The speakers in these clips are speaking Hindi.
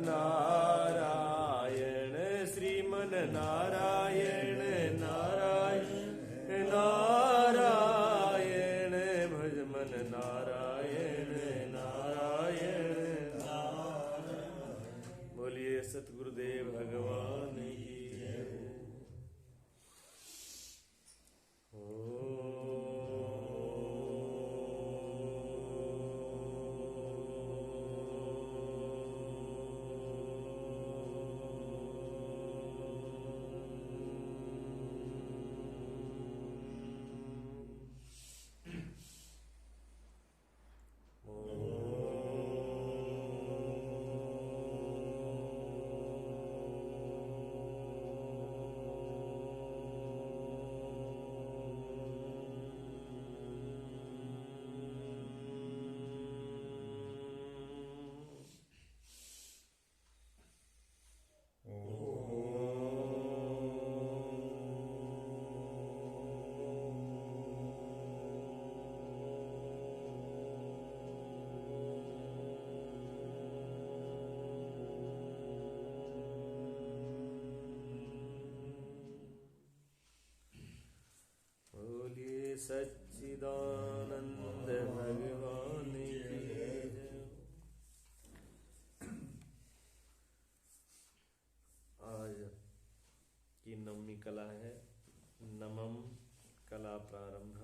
नारायण श्रीमन नारायण नारायण नारायण भज मन नारायण नारायण नारायण। बोलिए सतगुरुदेव भगवान की। सच्चिदानंद भगवान की जय। आज की नवमी कला है नवम कला प्रारंभ।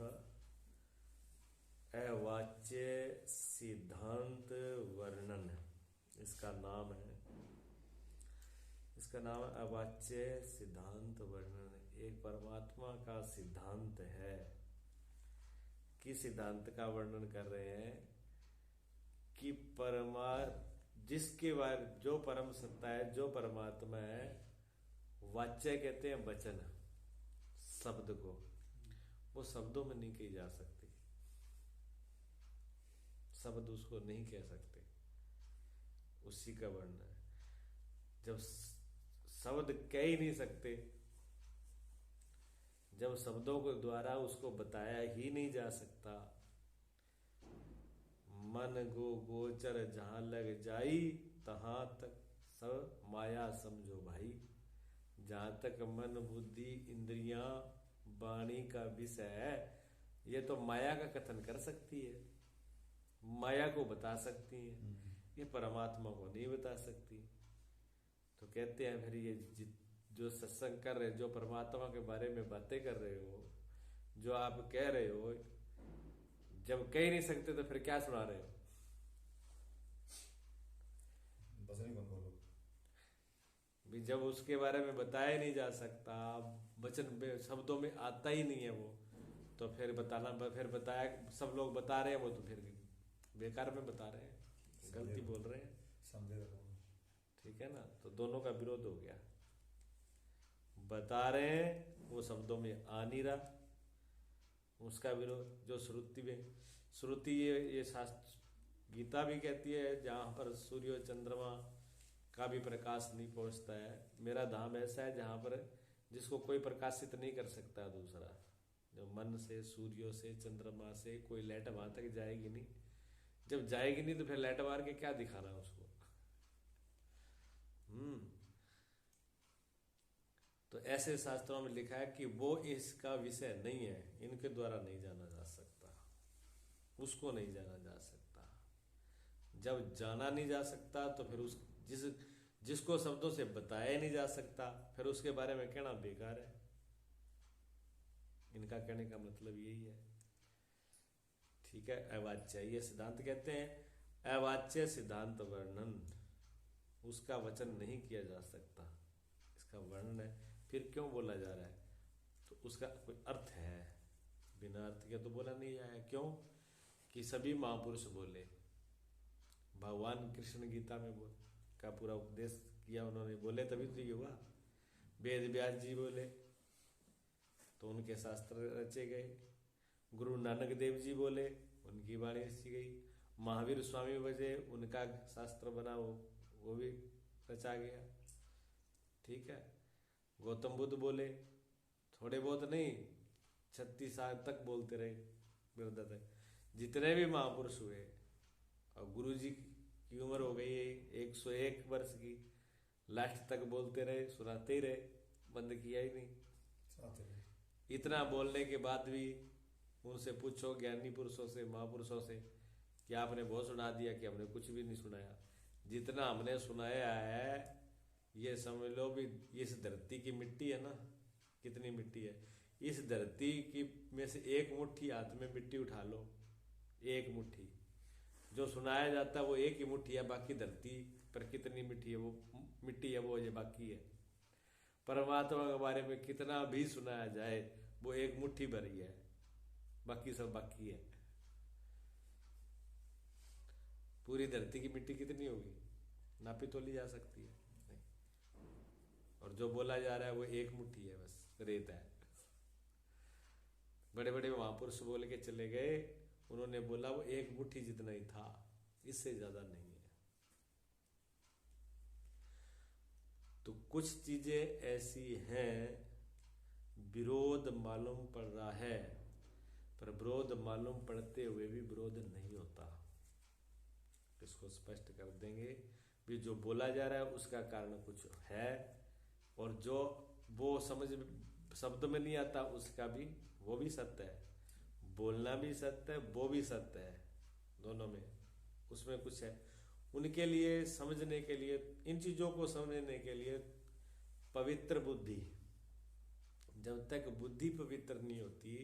अवाच्य सिद्धांत वर्णन इसका नाम है। इसका नाम अवाच्य सिद्धांत वर्णन। एक परमात्मा का सिद्धांत है। किस सिद्धांत का वर्णन कर रहे हैं कि जिसके बारे जो परम सत्ता है, जो परमात्मा है, वाच्य कहते हैं वचन शब्द को, वो शब्दों में नहीं कही जा सकती। शब्द उसको नहीं कह सकते, उसी का वर्णन है। जब शब्द कह ही नहीं सकते, जब शब्दों के द्वारा उसको बताया ही नहीं जा सकता, मन गो गोचर जहां लग जाई तहां तक सब माया समझो भाई। जहां तक मन बुद्धि इंद्रियां वाणी का विषय है, ये तो माया का कथन कर सकती है, माया को बता सकती है, ये परमात्मा को नहीं बता सकती। तो कहते हैं फिर ये जो सत्संग कर रहे, जो परमात्मा के बारे में बातें कर रहे हो, जो आप कह रहे हो, जब कह नहीं सकते तो फिर क्या सुना रहे हो? भी जब उसके बारे में बताया नहीं जा सकता, वचन में शब्दों में आता ही नहीं है वो, तो फिर बताना, फिर बताया सब लोग बता रहे हैं, वो तो फिर बेकार में बता रहे हैं, गलती बोल रहे हैं। ठीक है ना? तो दोनों का विरोध हो गया। बता रहे हैं वो शब्दों में आ नहीं रहा, उसका विरोध। जो श्रुति ये शास्त्र गीता भी कहती है, जहां पर सूर्य चंद्रमा का भी प्रकाश नहीं पहुंचता है, मेरा धाम ऐसा है जहां पर जिसको कोई प्रकाशित नहीं कर सकता दूसरा। जो मन से, सूर्य से, चंद्रमा से कोई लाइट वहां तक जाएगी नहीं। जब जाएगी नहीं तो फिर लाइट मार के क्या दिखाना उसको? तो ऐसे शास्त्रों में लिखा है कि वो इसका विषय नहीं है, इनके द्वारा नहीं जाना जा सकता, उसको नहीं जाना जा सकता। जब जाना नहीं जा सकता तो फिर जिसको शब्दों से बताया नहीं जा सकता, फिर उसके बारे में कहना बेकार है। इनका कहने का मतलब यही है। ठीक है? अवाच्य, ये सिद्धांत कहते हैं अवाच्य सिद्धांत वर्णन, उसका वचन नहीं किया जा सकता, इसका वर्णन है। फिर क्यों बोला जा रहा है? तो उसका कोई अर्थ है, बिना अर्थ के तो बोला नहीं जाए। क्यों? कि सभी महापुरुष बोले, भगवान कृष्ण गीता में का पूरा उपदेश किया उन्होंने, बोले तभी तो ये हुआ। वेद व्यास जी बोले तो उनके शास्त्र रचे गए। गुरु नानक देव जी बोले, उनकी वाणी रची गई। महावीर स्वामी बजे, उनका शास्त्र बना, वो भी रचा गया। ठीक है? गौतम बुद्ध बोले, थोड़े बहुत नहीं, 36 साल तक बोलते रहे, जितने भी महापुरुष हुए, और गुरु जी की उम्र हो गई है 101 वर्ष की, लास्ट तक बोलते रहे, सुनाते ही रहे, बंद किया ही नहीं। इतना बोलने के बाद भी उनसे पूछो, ज्ञानी पुरुषों से, महापुरुषों से, कि आपने बहुत सुना दिया कि हमने कुछ भी नहीं सुनाया। जितना हमने सुनाया है ये समझ लो भी, इस धरती की मिट्टी है ना, कितनी मिट्टी है, इस धरती की में से एक मुट्ठी हाथ में मिट्टी उठा लो, एक मुट्ठी जो सुनाया जाता है वो एक ही मुट्ठी है, बाकी धरती पर कितनी मिट्टी है, वो मिट्टी है, वो ये बाकी है। परमात्मा के बारे में कितना भी सुनाया जाए वो एक मुट्ठी भर ही है, बाकी सब बाकी है। पूरी धरती की मिट्टी कितनी होगी, नापी तो ली जा सकती है नहीं। और जो बोला जा रहा है वो एक मुट्ठी है, बस रेत है। बड़े बड़े महापुरुष बोल के चले गए, उन्होंने बोला वो एक मुट्ठी जितना ही था, इससे ज्यादा नहीं है। तो कुछ चीजें ऐसी हैं विरोध मालूम पड़ रहा है, पर विरोध मालूम पड़ते हुए भी विरोध नहीं होता। इसको स्पष्ट कर देंगे भी, जो बोला जा रहा है उसका कारण कुछ है, और जो वो समझ शब्द में नहीं आता उसका भी, वो भी सत्य है। बोलना भी सत्य है, वो भी सत्य है, दोनों में उसमें कुछ है। उनके लिए समझने के लिए, इन चीजों को समझने के लिए पवित्र बुद्धि, जब तक बुद्धि पवित्र नहीं होती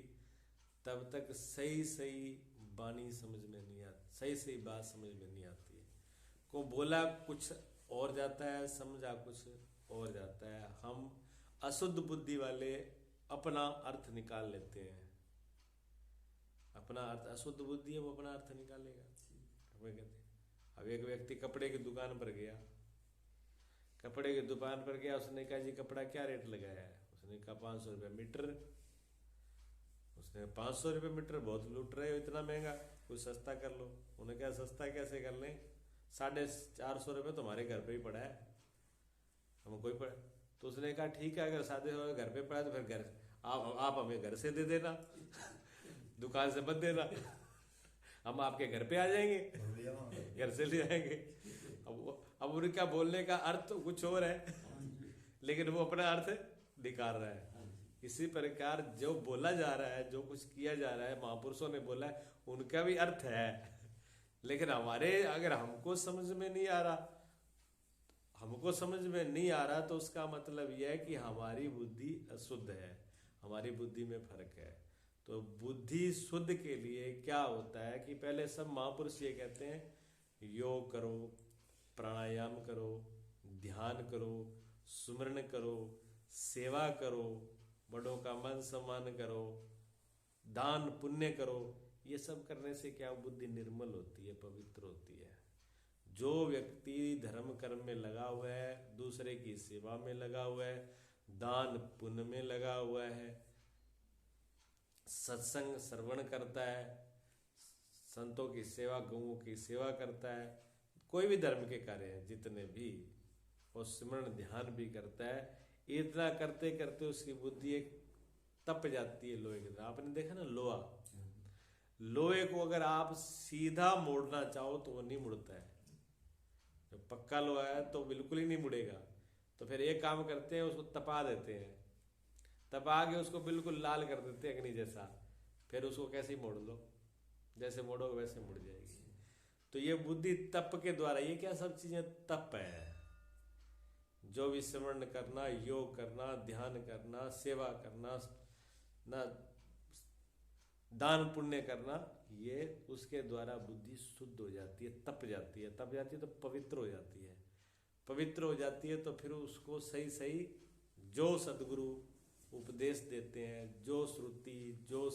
तब तक सही सही वाणी समझ में नहीं आती, सही सही बात समझ में नहीं आती है। को बोला कुछ और जाता है, समझा कुछ और जाता है। हम अशुद्ध बुद्धि वाले अपना अर्थ निकाल लेते हैं, अपना अर्थ, अशुद्ध बुद्धि है वो अपना अर्थ निकालेगा। हमें कहते हैं, अब एक व्यक्ति कपड़े की दुकान पर गया, कपड़े की दुकान पर गया, उसने कहा जी कपड़ा क्या रेट लगाया है? उसने कहा 500 रुपये मीटर। उसने 500 रुपये मीटर बहुत लूट रहे हो, इतना महंगा, कुछ सस्ता कर लो। उन्होंने कहा सस्ता कैसे कर लें, 450 रुपये तुम्हारे घर पे ही पड़ा है, हम कोई पड़ा। तो उसने कहा ठीक है, अगर 450 घर पे पड़ा है तो फिर घर आप हमें घर से दे देना दुकान से मत देना, हम आपके घर पे आ जाएंगे, घर से ले आएंगे। अब उनका बोलने का अर्थ तो कुछ और है, लेकिन वो अपना अर्थ निकाल रहा है। इसी प्रकार जो बोला जा रहा है, जो कुछ किया जा रहा है, महापुरुषों ने बोला है, उनका भी अर्थ है, लेकिन हमारे, अगर हमको समझ में नहीं आ रहा, हमको समझ में नहीं आ रहा, तो उसका मतलब यह है कि हमारी बुद्धि अशुद्ध है, हमारी बुद्धि में फर्क है। तो बुद्धि शुद्ध के लिए क्या होता है कि पहले सब महापुरुष ये कहते हैं योग करो, प्राणायाम करो, ध्यान करो, सुमरण करो, सेवा करो, बड़ों का मान सम्मान करो, दान पुण्य करो। ये सब करने से क्या बुद्धि निर्मल होती है, पवित्र होती है। जो व्यक्ति धर्म कर्म में लगा हुआ है, दूसरे की सेवा में लगा हुआ है, दान पुण्य में लगा हुआ है, सत्संग श्रवण करता है, संतों की सेवा, गौओं की सेवा करता है, कोई भी धर्म के कार्य हैं जितने भी, और सिमरण ध्यान भी करता है, इतना करते करते उसकी बुद्धि एक तप जाती है लोहे की तरह। आपने देखा ना लोहा, लोहे को अगर आप सीधा मोड़ना चाहो तो वो नहीं मुड़ता है, जब पक्का लोहा है तो बिल्कुल ही नहीं मुड़ेगा। तो फिर एक काम करते हैं, उसको तपा देते हैं, तपा के उसको बिल्कुल लाल कर देते हैं अग्नि जैसा, फिर उसको कैसे ही मोड़ लो, जैसे मोड़ोगे वैसे मुड़ जाएगी। तो ये बुद्धि तप के द्वारा, ये क्या सब चीजें तप है, जो भी स्मरण करना, योग करना, ध्यान करना, सेवा करना, ना दान पुण्य करना, ये उसके द्वारा बुद्धि शुद्ध हो जाती है, तप जाती है। तप जाती है तो पवित्र हो जाती है, पवित्र हो जाती है तो फिर उसको सही सही जो सदगुरु उपदेश देते हैं, जो श्रुति, जो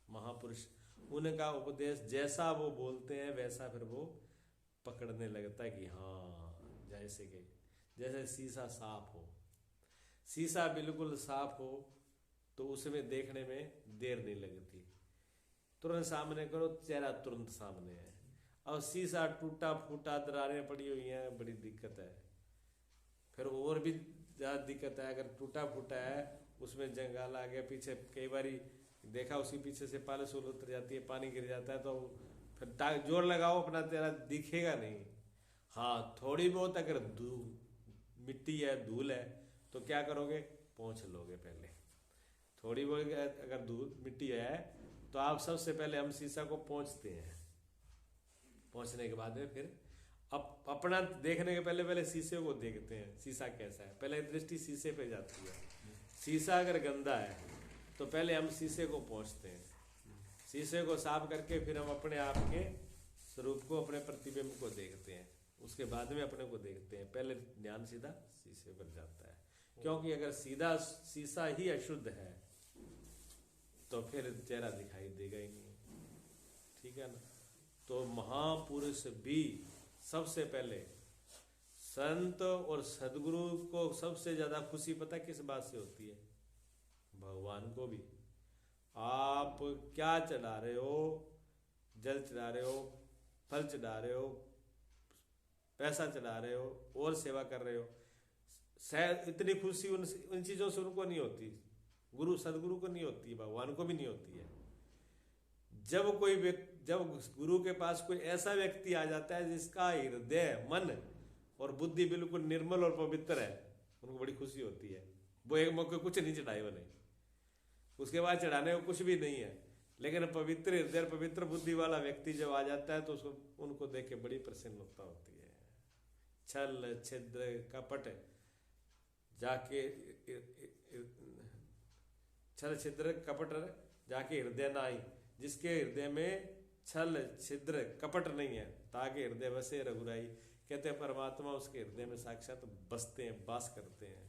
महापुरुष, उनका उपदेश जैसा वो बोलते हैं वैसा फिर वो पकड़ने लगता है कि हाँ, जैसे कि जैसे शीशा साफ हो, शीशा बिल्कुल साफ हो तो उसमें देखने में देर नहीं लगती, तुरंत सामने करो, चेहरा तुरंत सामने है। और शीशा टूटा फूटा, दरारें पड़ी हुई हैं, बड़ी दिक्कत है। फिर और भी ज़्यादा दिक्कत है, अगर टूटा फूटा है, उसमें जंगाल आ गया, पीछे कई बारी देखा उसी पीछे से पालिश उतर जाती है, पानी गिर जाता है, तो फिर जोर लगाओ अपना, तेरा दिखेगा नहीं। हाँ, थोड़ी बहुत अगर मिट्टी है, धूल है, तो क्या करोगे, पोंछ लोगे पहले। थोड़ी बहुत अगर धूल मिट्टी है तो आप सबसे पहले हम शीशा को पोंछते हैं। पोंछने के बाद में फिर अपना देखने के पहले पहले शीशे को देखते हैं, शीशा कैसा है, पहले दृष्टि शीशे पे जाती है। शीशा अगर गंदा है तो पहले हम शीशे को पोंछते हैं, शीशे को साफ करके फिर हम अपने आप के स्वरूप को, अपने प्रतिबिंब को देखते हैं, उसके बाद में अपने को देखते हैं। पहले ध्यान सीधा शीशे पर जाता है, क्योंकि अगर सीधा शीशा ही अशुद्ध है तो फिर चेहरा दिखाई देगा ही नहीं, ठीक है ना। तो महापुरुष भी सबसे पहले, संत और सदगुरु को सबसे ज्यादा खुशी पता किस बात से होती है, भगवान को भी। आप क्या चढ़ा रहे हो, जल चढ़ा रहे हो, फल चढ़ा रहे हो, पैसा चढ़ा रहे हो और सेवा कर रहे हो, शायद इतनी खुशी उन चीजों से उनको नहीं होती, गुरु सदगुरु को नहीं होती, भगवान को भी नहीं होती है। जब गुरु के पास कोई ऐसा व्यक्ति आ जाता है जिसका हृदय, मन और बुद्धि बिल्कुल निर्मल और पवित्र है, उनको बड़ी खुशी होती है। वो एक मौके कुछ नहीं चढ़ाए, वो नहीं, उसके बाद चढ़ाने को कुछ भी नहीं है, लेकिन पवित्र हृदय, पवित्र बुद्धि वाला व्यक्ति जब आ जाता है तो उसको, उनको देख के बड़ी प्रसन्नता होती है। छल छिद्र कपट जाके, छल छिद्र कपट जाके हृदय ना आई, जिसके हृदय में छल छिद्र कपट नहीं है, ताकि हृदय बसे रघुराई। कहते हैं परमात्मा उसके हृदय में साक्षात बसते हैं, वास करते हैं।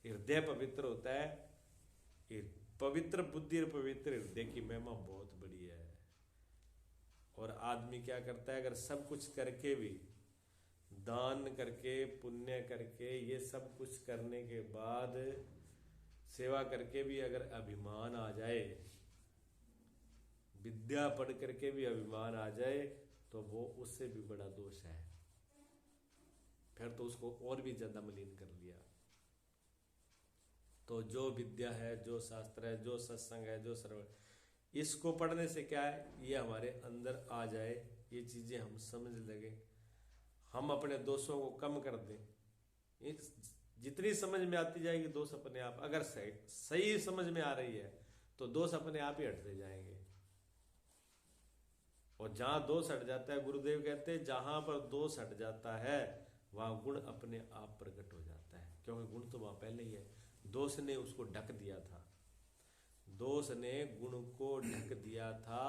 हृदय पवित्र होता है, पवित्र बुद्धि और पवित्र हृदय की महिमा बहुत बड़ी है। और आदमी क्या करता है, अगर सब कुछ करके भी, दान करके, पुण्य करके, ये सब कुछ करने के बाद सेवा करके भी अगर अभिमान आ जाए, विद्या पढ़ करके भी अभिमान आ जाए, तो वो उससे भी बड़ा दोष है, फिर तो उसको और भी ज्यादा मलिन कर लिया। तो जो विद्या है, जो शास्त्र है, जो सत्संग है, जो श्रवण, इसको पढ़ने से क्या है, ये हमारे अंदर आ जाए, ये चीजें हम समझ लगे, हम अपने दोषों को कम कर दें। जितनी समझ में आती जाएगी दोष अपने आप, अगर सही समझ में आ रही है तो दोष अपने आप ही हटते जाएंगे। और जहां दोष हट जाता है, गुरुदेव कहते हैं जहां पर दोष हट जाता है वहां गुण अपने आप प्रकट हो जाता है, क्योंकि गुण तो वहां पहले ही है, दोष ने उसको ढक दिया था, दोष ने गुण को ढक दिया था,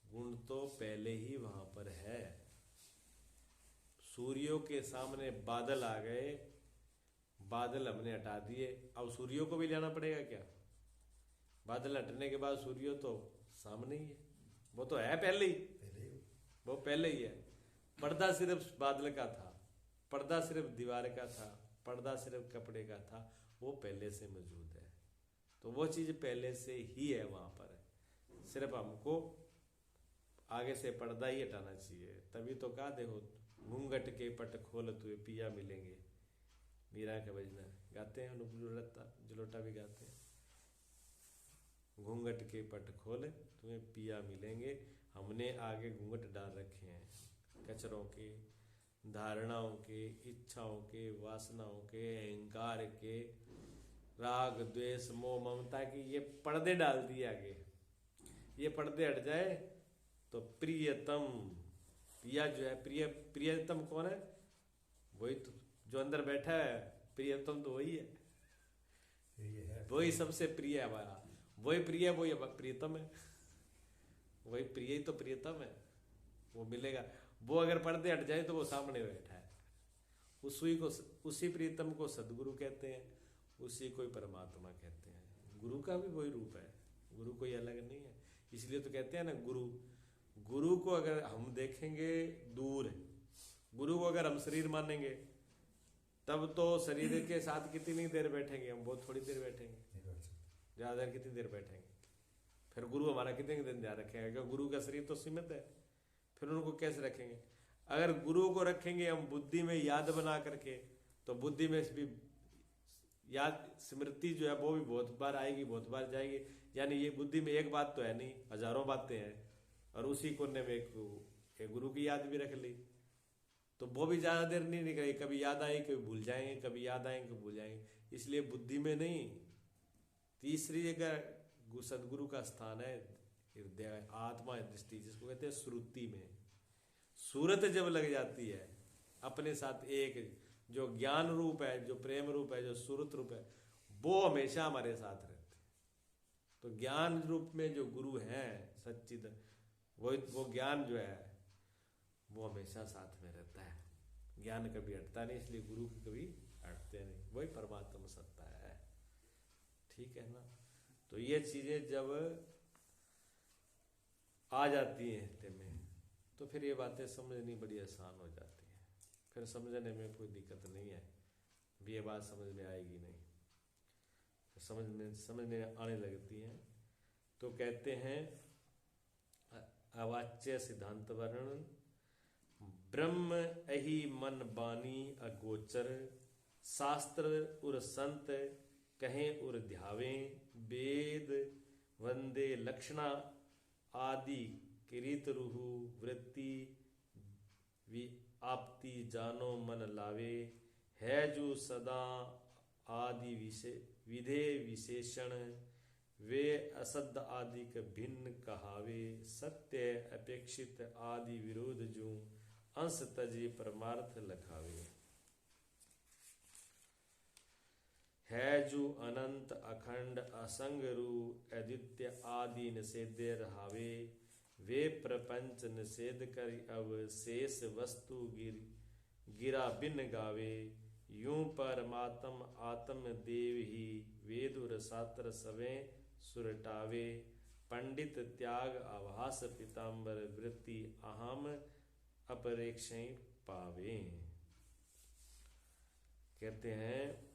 गुण तो पहले ही वहां पर है। सूर्यों के सामने बादल आ गए, बादल हमने हटा दिए, अब सूर्यों को भी लेना पड़ेगा क्या? बादल हटने के बाद सूर्य तो सामने ही है, वो तो है पहले ही, वो पहले ही है। पर्दा सिर्फ बादल का था, पर्दा सिर्फ दीवार का था, पर्दा सिर्फ कपड़े का था, वो पहले से मौजूद है। तो वो चीज पहले से ही है वहां पर, सिर्फ हमको आगे से पर्दा ही हटाना चाहिए। तभी तो कहा, देखो घूंघट के पट खोल तुए पिया मिलेंगे, मीरा का भजना गाते हैं, जलोटा भी गाते हैं। घूंघट के पट खोल तुम्हें पिया मिलेंगे, हमने आगे घूंघट डाल रखे हैं, कचरों के, धारणाओं के, इच्छाओं के, वासनाओं के, अहंकार के, राग द्वेष मोह ममता की, ये पर्दे डाल दिए आगे। ये पर्दे हट जाए तो प्रियतम, प्रिया जो है, प्रियतम कौन है? वही तो जो अंदर बैठा है, प्रियतम तो वही है, वही सबसे प्रिय है हमारा, वही प्रिय, वही प्रियतम है, वही प्रिय ही तो प्रियतम है, वो मिलेगा। वो अगर पर्दे हट जाए तो वो सामने बैठा है, उसी प्रियतम को सदगुरु कहते हैं, उसी को ही परमात्मा कहते हैं। गुरु का भी वही रूप है, गुरु कोई अलग नहीं है। इसलिए तो कहते हैं ना, गुरु को अगर हम देखेंगे दूर है, गुरु को अगर हम शरीर मानेंगे तब तो शरीर के साथ कितनी देर बैठेंगे हम? बहुत थोड़ी देर बैठेंगे, ज्यादा देर कितनी देर बैठेंगे? फिर गुरु हमारा कितने दिन ध्यान रखेंगे? क्योंकि गुरु का शरीर तो सीमित है, फिर उनको कैसे रखेंगे? अगर गुरु को रखेंगे हम बुद्धि में याद बना करके, तो बुद्धि में भी याद स्मृति जो है वो भी बहुत बार आएगी, बहुत बार जाएगी। यानी ये बुद्धि में एक बात तो है नहीं, हजारों बातें हैं, और उसी कोने में एक गुरु की याद भी रख ली, तो वो भी ज्यादा देर नहीं निकलेगी, कभी याद आएगी कभी भूल जाएंगे, कभी याद आएंगे कभी भूल जाएंगे। इसलिए बुद्धि में नहीं, तीसरी जगह सदगुरु का स्थान है हृदय, आत्मा दृष्टि, जिसको कहते हैं श्रुति में। सूरत जब लग जाती है अपने साथ, एक जो ज्ञान रूप है, जो प्रेम रूप है, जो सूरत रूप है, वो हमेशा हमारे साथ रहते हैं। तो ज्ञान रूप में जो गुरु हैं सच्चिद, वो ज्ञान जो है वो हमेशा साथ में रहता है। ज्ञान कभी हटता नहीं, इसलिए गुरु की कभी हटते नहीं, वही परमात्मा सत्ता है। ठीक है ना। तो ये चीजें जब आ जाती हैं हृदय में, तो फिर ये बातें समझनी बड़ी आसान हो जाती है, फिर समझने में कोई दिक्कत नहीं है। भी ये बात समझ में आएगी नहीं, समझने आने लगती हैं। तो कहते हैं अवाच्य सिद्धांत वर्णन, ब्रह्म अहि मन बानी अगोचर, शास्त्र उर संत कहें उर ध्यावें, वेद वंदे लक्षणा आदि किरीत रुहु, वृत्ति आपती जानो मन लावे, है जो सदा आदि विधे विशेषण, वे असद आदि के भिन्न कहावे, सत्य अपेक्षित आदि विरोध जो अंश तजे परमार्थ लखावे, है जो अनंत अखंड असंग रू अद्वितीय आदि निषेध्य रहावे, वे प्रपंच निषेध कर अब शेष वस्तु गिरा बिन गावे, यूं परमात्म आत्म देव ही वेदुर शास्त्र सवे सुरटावे, पंडित त्याग आभास पीताम्बर, वृत्ति अहम अपरेक्षण पावे। कहते हैं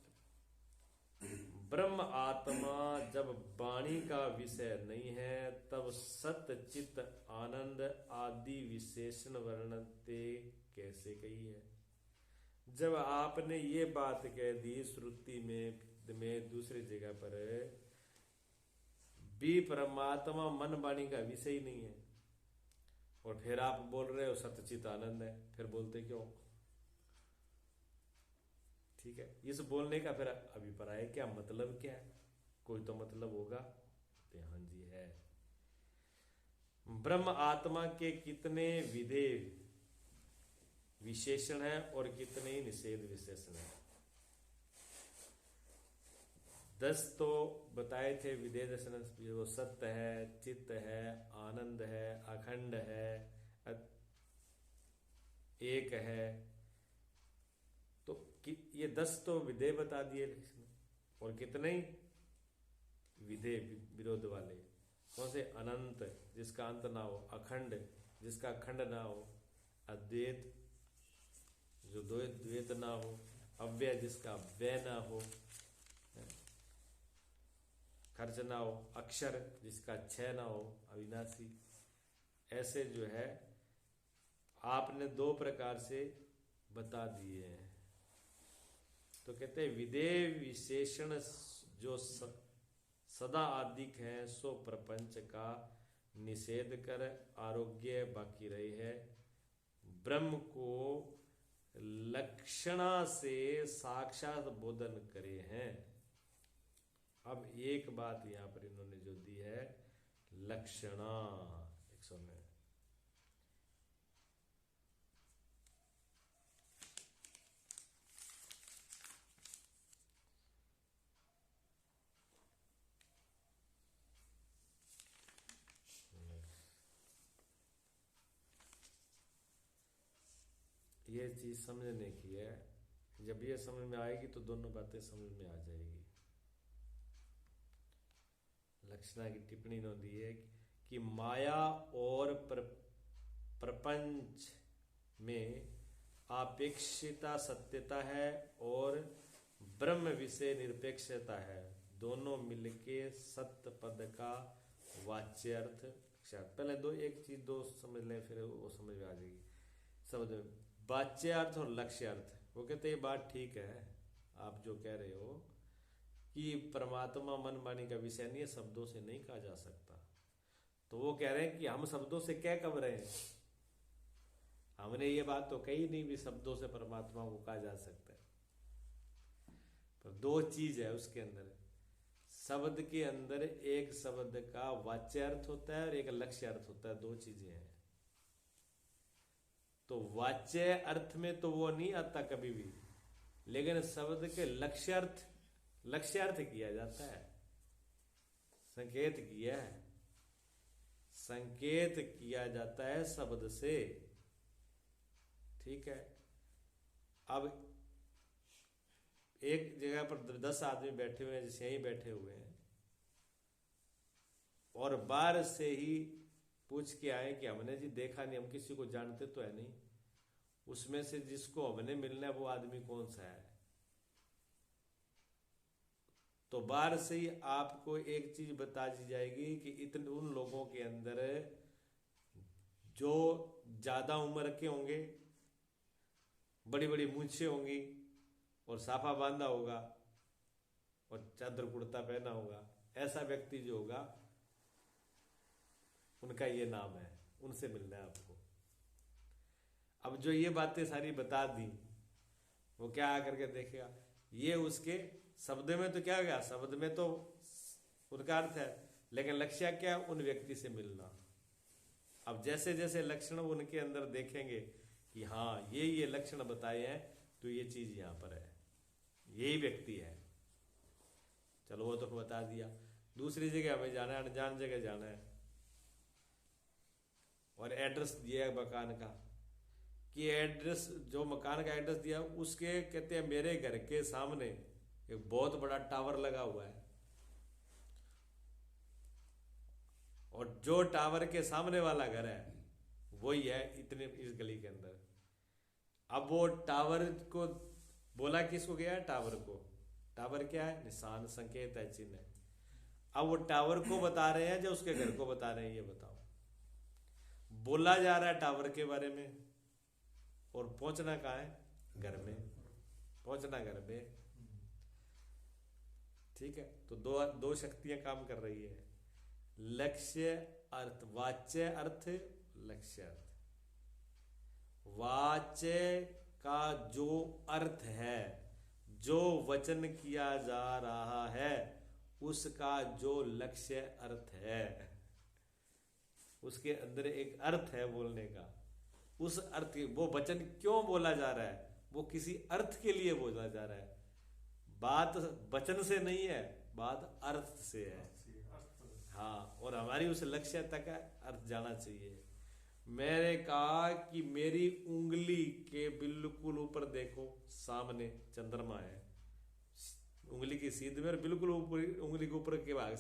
ब्रह्म आत्मा जब वाणी का विषय नहीं है, तब सत्य चित्त आनंद आदि विशेषण वर्णनते कैसे कही है। जब आपने ये बात कह दी श्रुति में दूसरी जगह पर भी परमात्मा मन वाणी का विषय ही नहीं है, और फिर आप बोल रहे हो सत्यचित आनंद है, फिर बोलते क्यों। ठीक है, इस बोलने का फिर अभिप्राय क्या, मतलब क्या है, कोई तो मतलब होगा। तो हाँ जी है। ब्रह्म आत्मा के कितने विधेय विशेषण है और कितने निषेध विशेषण है। 10 तो बताए थे विधेय दर्शन, वो सत्य है, चित्त है, आनंद है, अखंड है, एक है। तो ये 10 तो विधेय बता दिए, और कितने विधेय विरोध वाले, कौन से, अनंत जिसका अंत ना हो, अखंड जिसका खंड ना हो, अद्वैत जो द्वैत ना हो, अव्यय जिसका व्यय ना हो, खर्च ना हो, अक्षर जिसका क्षय ना हो, अविनाशी। ऐसे जो है आपने 2 प्रकार से बता दिए हैं। तो कहते हैं विधेय विशेषण जो सदा आदिक है, सो प्रपंच का निषेध कर आरोग्य बाकी रही है, ब्रह्म को लक्षणा से साक्षात बोधन करे हैं। अब एक बात यहां पर इन्होंने जो दी है, लक्षणा 100 में, ये चीज समझने की है। जब ये समझ में आएगी तो दोनों बातें समझ में आ जाएगी। लक्षणा की टिप्पणी ने दी है कि माया और प्रपंच में आपेक्षिता सत्यता है और ब्रह्म विषय निरपेक्षता है, दोनों मिलके सत्य पद का वाच्य अर्थ। पहले एक चीज समझ लें, फिर वो समझ में आ जाएगी। समझ, वाच्य अर्थ और लक्ष्य अर्थ। वो कहते ये बात ठीक है आप जो कह रहे हो कि परमात्मा मन वाणी का विषय नहीं है, शब्दों से नहीं कहा जा सकता। तो वो कह रहे हैं कि हम शब्दों से क्या कह रहे हैं, हमने ये बात तो कही नहीं भी शब्दों से परमात्मा को कहा जा सकता है, पर दो चीज है उसके अंदर। शब्द के अंदर एक शब्द का वाच्य अर्थ होता है और एक लक्ष्य अर्थ होता है, दो चीजें हैं। तो वाच्य अर्थ में तो वो नहीं आता कभी भी, लेकिन शब्द के लक्ष्य अर्थ किया जाता है, संकेत किया जाता है शब्द से। ठीक है। अब एक जगह पर 10 आदमी बैठे हुए हैं, जैसे यहीं बैठे हुए हैं, और बाहर से ही पूछ के आए कि हमने जी देखा नहीं, हम किसी को जानते तो है नहीं, उसमें से जिसको हमने मिलना है वो आदमी कौन सा है। तो बाहर से ही आपको एक चीज बता दी जाएगी कि इतने उन लोगों के अंदर जो ज्यादा उम्र के होंगे, बड़ी बड़ी मूंछें होंगी और साफा बांधा होगा और चादर कुर्ता पहना होगा, ऐसा व्यक्ति जो होगा उनका ये नाम है, उनसे मिलना है आपको। अब जो ये बातें सारी बता दी, वो क्या आकर के देखेगा, ये उसके शब्द में तो क्या हो गया, शब्द में तो उनका अर्थ है, लेकिन लक्ष्य क्या है, उन व्यक्ति से मिलना। अब जैसे जैसे लक्षण उनके अंदर देखेंगे कि हाँ ये लक्षण बताए हैं, तो ये चीज यहां पर है, यही व्यक्ति है, चलो वो तो बता दिया। दूसरी जगह हमें जाना है, अनजान जगह जाना है, और एड्रेस दिया है मकान का, कि एड्रेस जो मकान का एड्रेस दिया उसके कहते हैं मेरे घर के सामने एक बहुत बड़ा टावर लगा हुआ है, और जो टावर के सामने वाला घर है वही है इतने इस गली के अंदर। अब वो टावर को बोला किसको गया है, टावर को। टावर क्या है, निशान, संकेत है, चिन्ह है। अब वो टावर को बता रहे हैं जो उसके घर को बता रहे हैं, ये बताओ। बोला जा रहा है टावर के बारे में और पहुंचना कहाँ है, घर में, पहुंचना घर में। ठीक है। तो दो शक्तियां काम कर रही है, लक्ष्य अर्थ, वाच्य अर्थ, लक्ष्य अर्थ। वाच्य का जो अर्थ है, जो वचन किया जा रहा है, उसका जो लक्ष्य अर्थ है, उसके अंदर एक अर्थ है बोलने का। उस अर्थ, वो वचन क्यों बोला जा रहा है, वो किसी अर्थ के लिए बोला जा रहा है। बात वचन से नहीं है, बात अर्थ से है। हाँ, और हमारी उस लक्ष्य तक अर्थ जाना चाहिए। मैंने कहा कि मेरी उंगली के बिल्कुल ऊपर देखो, सामने चंद्रमा है, उंगली की सीध में, और बिल्कुल ऊपर, उंगली के ऊपर के भाग